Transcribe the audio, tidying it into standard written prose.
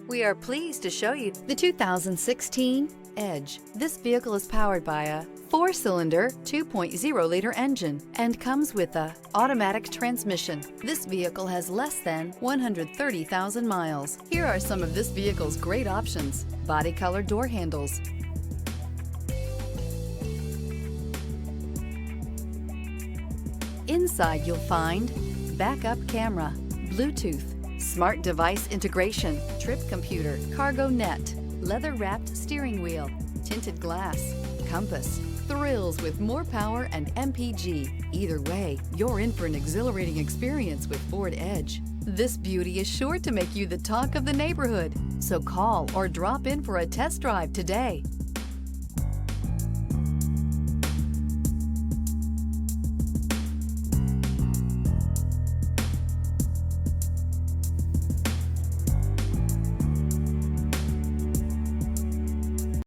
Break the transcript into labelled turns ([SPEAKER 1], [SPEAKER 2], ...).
[SPEAKER 1] We are pleased to show you the 2016 Edge. This vehicle is powered by a 4-cylinder, 2.0-liter engine and comes with a automatic transmission. This vehicle has less than 130,000 miles. Here are some of this vehicle's great options: body color door handles, inside you'll find backup camera, Bluetooth, smart device integration, trip computer, cargo net, leather-wrapped steering wheel, tinted glass, compass, thrills with more power and MPG. Either way, you're in for an exhilarating experience with Ford Edge. This beauty is sure to make you the talk of the neighborhood. So call or drop in for a test drive today.